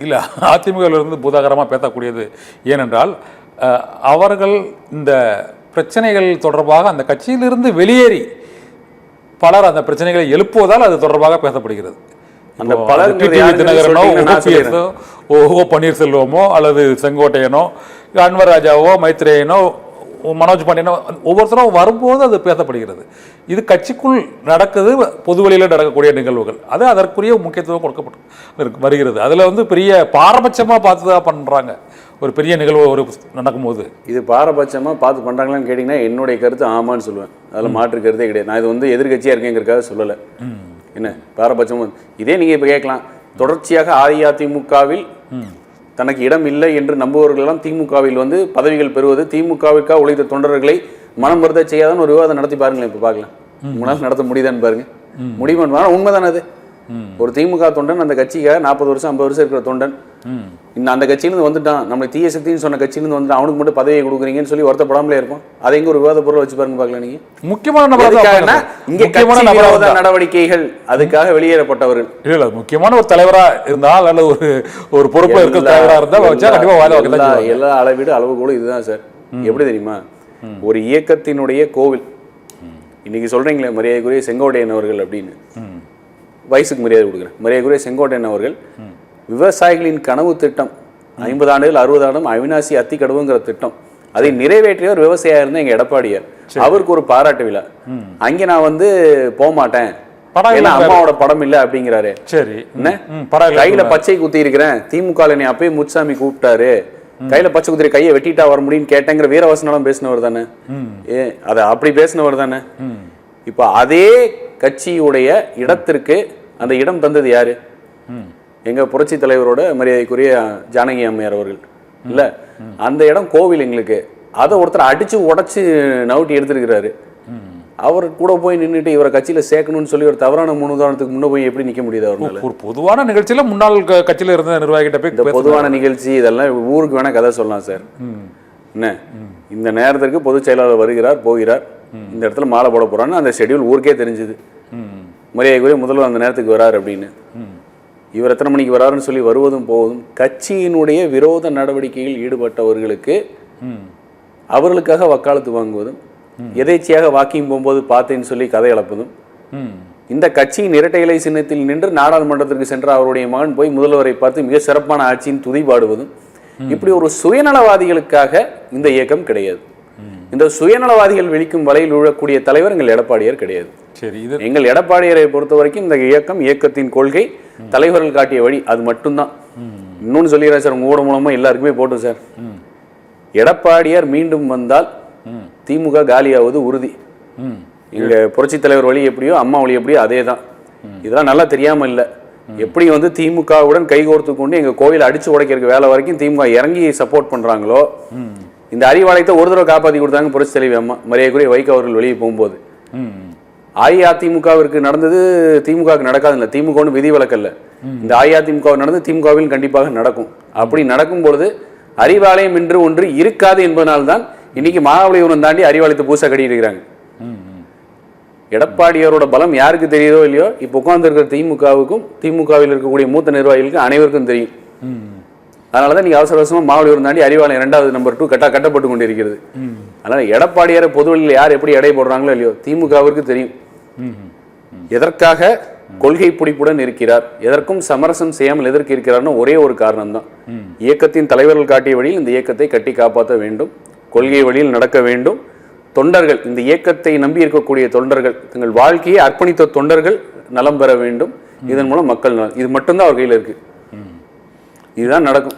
இல்லை, அதிமுகவிலிருந்து பூதாகரமாக பேசக்கூடியது ஏனென்றால் அவர்கள் இந்த பிரச்சனைகள் தொடர்பாக அந்த கட்சியிலிருந்து வெளியேறி பலர் அந்த பிரச்சனைகளை எழுப்புவதால் அது தொடர்பாக பேசப்படுகிறது. அந்த பலர் தினகரனோ, ஓ பன்னீர்செல்வமோ அல்லது செங்கோட்டையனோ, அன்வர் ராஜாவோ, மைத்ரேயனோ, மனோஜ் பாண்டியனோ ஒவ்வொருத்தரும் வரும்போது அது பேசப்படுகிறது. இது கட்சிக்குள் நடக்குது, பொது வெளியில் நடக்கக்கூடிய நிகழ்வுகள், அது அதற்குரிய முக்கியத்துவம் கொடுக்கப்பட்டு வருகிறது. அதில் பெரிய பாரபட்சமாக பார்த்து தான் பண்ணுறாங்க. ஒரு பெரிய நிகழ்வு ஒரு நடக்கும்போது இது பாரபட்சமாக பார்த்து பண்ணுறாங்களான்னு கேட்டிங்கன்னா என்னுடைய கருத்து ஆமான்னு சொல்லுவேன். அதில் மாற்று கருத்தே கிடையாது. நான் இது எதிர்கட்சியாக இருக்கேங்கிறதுக்காக சொல்லலை. என்ன பாரபட்சமும் இதே நீங்கள் இப்போ கேட்கலாம், தொடர்ச்சியாக அஇஅதிமுகவில் தனக்கு இடம் இல்லை என்று நம்புவர்களெல்லாம் திமுகவில் பதவிகள் பெறுவது, திமுகவிற்காக உழைத்த தொண்டர்களை மனம் வருத செய்யாதான்னு ஒரு விவாதம் நடத்தி பாருங்களேன். இப்போ பார்க்கலாம், உங்களால் நடத்த முடியுதான்னு பாருங்க. முடியுமா? உண்மைதானே அது. ஒரு திமுக தொண்டன் அந்த கட்சிக்காக 40 வருஷம் 50 வருஷம் இருக்கிற தொண்டன் அந்த கட்சியிலிருந்து வந்துட்டான், நம்மளை தீய சக்தின்னு சொன்ன கட்சியிலிருந்து வந்துட்டான், அவனுக்கு மட்டும் பதவியை கொடுக்குறீங்கன்னு சொல்லி வருத்தப்படாமலே இருக்கும். அதை எங்க ஒரு விவாத பொருள் வச்சு பாருங்க பார்க்கலாம். நீங்க முக்கியமான நடவடிக்கைகள் அதுக்காக வெளியேறப்பட்டவர்கள் இல்ல, முக்கியமான ஒரு தலைவரா இருந்தால் அல்லது ஒரு பொறுப்புல இருக்க தலைவரா இருந்தா எல்லா அளவீடு அளவுகோலும் இதுதான் சார். எப்படி தெரியுமா, ஒரு இயக்கத்தினுடைய கோவில் இன்னைக்கு சொல்றீங்களே மரியாதைக்குரிய செங்கோட்டையன் அவர்கள் அப்படின்னு, வயசுக்கு மரியாதை கொடுக்குறேன், மரியாதைக்குரிய செங்கோட்டையன் அவர்கள் விவசாயிகளின் கனவு திட்டம் 50 ஆண்டுகள் 60 ஆண்டும் அவினாசி அத்திக்கடவுங்கிற திட்டம், அதை நிறைவேற்றியவர் விவசாயியா இருந்தா எங்க எடப்பாடியார். அவருக்கு ஒரு பாராட்டு விழா. அங்க நான் போக மாட்டேன், அம்மாவோட படம் இல்ல அப்படிங்கிறாரு. சரி, கையில பச்சை குத்தி இருக்கிறேன், திமுக என்னை அப்பயே முத்துசாமி கூப்பிட்டாரு, கையில பச்சை குத்திரி கையை வெட்டிட்டா வர முடியும்னு கேட்டேங்கிற வீரவசனம் பேசினவர் தானே. அத அப்படி பேசினவர் தானே. இப்ப அதே கட்சியுடைய இடத்திற்கு அந்த இடம் தந்தது யாரு? எங்க புரட்சி தலைவரோட மரியாதைக்குரிய ஜானகி அம்மையார் அவர்கள் இல்ல. அந்த இடம் கோவில் எங்களுக்கு. அதை ஒருத்தர் அடிச்சு உடைச்சு நவுட்டி எடுத்திருக்கிறாரு. அவர் கூட போய் நின்றுட்டு இவரை கட்சியில சேர்க்கணும்னு சொல்லி ஒரு தவறான முன்னுதாரணத்துக்கு முன்ன போய் எப்படி நிக்க முடியுது அவரால்? ஒரு பொதுவான நிகழ்ச்சியில முன்னாள் கட்சியில இருந்த நிர்வாகிகிட்ட போய் இந்த பொதுவான நிகழ்ச்சி இதெல்லாம் ஊருக்கு வேணா கதை சொல்லலாம் சார். என்ன இந்த நேரத்திற்கு பொதுச் செயலாளர் வருகிறார் போகிறார், இந்த இடத்துல மாலை போட போறான்னு அந்த ஷெட்யூல் ஊருக்கே தெரிஞ்சுது. மரியாதைக்குரிய முதல்வர் அந்த நேரத்துக்கு வராரு அப்படின்னு, இவர் எத்தனை மணிக்கு வராருன்னு சொல்லி வருவதும் போவதும் கட்சியினுடைய விரோத நடவடிக்கையில் ஈடுபட்டவர்களுக்கு அவர்களுக்காக வக்காலத்து வாங்குவதும், எதேச்சியாக வாக்கிங் போகும்போது பார்த்தேன்னு சொல்லி கதை அளப்பதும், இந்த கட்சியின் இரட்டை இலை சின்னத்தில் நின்று நாடாளுமன்றத்திற்கு சென்ற அவருடைய மகன் போய் முதல்வரை பார்த்து மிக சிறப்பான ஆட்சியின் துதி பாடுவதும், இப்படி ஒரு சுயநலவாதிகளுக்காக இந்த இயக்கம் கிடையாது. இந்த சுயநலவாதிகள் விழிக்கும் வலையில் விழக்கூடிய தலைவர் எங்கள் எடப்பாடியார் கிடையாது. எங்கள் எடப்பாடியாரை பொறுத்த வரைக்கும் இந்த இயக்கத்தின் கொள்கை, தலைவர்கள் காட்டிய வழி, அது மட்டும்தான். இன்னொன்னு சொல்லிடுறேன் சார், உங்க ஊடகம் மூலமா எல்லாருக்குமே போட்டும் சார், எடப்பாடியார் மீண்டும் வந்தால் திமுக காலியாவது உறுதி. இங்க புரட்சி தலைவர் வழி எப்படியோ அம்மா வழி எப்படியோ அதே தான். இதெல்லாம் நல்லா தெரியாம இல்லை. எப்படி திமுகவுடன் கைகோர்த்து கொண்டு எங்க கோயிலை அடிச்சு உடைக்கிறதுக்கு வேலை வரைக்கும் திமுக இறங்கி சப்போர்ட் பண்றாங்களோ, இந்த அறிவாலயத்தை ஒரு தடவை காப்பாற்றி கொடுத்தாங்க புரட்சி தலைவி அம்மா மரியாதைக்குரிய வைகோ அவர்கள் வெளியே போகும்போது. அஇஅதிமுகவிற்கு நடந்தது திமுகவுக்கு நடக்காதுல்ல, திமுக ஒன்றும் விதி விலக்கல்ல. இந்த அஇஅதிமுக நடந்து திமுகவில் கண்டிப்பாக நடக்கும். அப்படி நடக்கும் பொழுது அறிவாலயம் என்று ஒன்று இருக்காது என்பதனால்தான் இன்னைக்கு மகாபலிபுரம் தாண்டி அறிவாலயத்தை பூசா கட்டி இருக்கிறாங்க. எடப்பாடியாரோட பலம் யாருக்கு தெரியுதோ இல்லையோ, இப்போ உட்கார்ந்து இருக்கிற திமுகவுக்கும் திமுகவில் இருக்கக்கூடிய மூத்த நிர்வாகிகளுக்கு அனைவருக்கும் தெரியும். அதனாலதான் நீங்க அவசர அவசரமா மகாபலிபுரம் தாண்டி அறிவாலயம் 2வது நம்பர் 2 கட்டப்பட்டு கொண்டிருக்கிறது. அதனால எடப்பாடியாரை பொதுவெளியில் யார் எப்படி எடை போடுறாங்களோ இல்லையோ திமுகவிற்கு தெரியும் எதற்காக கொள்கை பிடிப்புடன் இருக்கிறார், எதற்கும் சமரசம் செய்யாமல் எதற்கு இருக்கிறார்னு ஒரே ஒரு காரணம் தான். இயக்கத்தின் தலைவர்கள் காட்டிய வழியில் இந்த இயக்கத்தை கட்டி காப்பாற்ற வேண்டும், கொள்கை வழியில் நடக்க வேண்டும். தொண்டர்கள், இந்த இயக்கத்தை நம்பி இருக்கக்கூடிய தொண்டர்கள், தங்கள் வாழ்க்கையை அர்ப்பணித்த தொண்டர்கள் நலம் பெற வேண்டும். இதன் மூலம் மக்கள் நலம், இது மட்டும்தான் அவர் கையில் இருக்கு. இதுதான் நடக்கும்.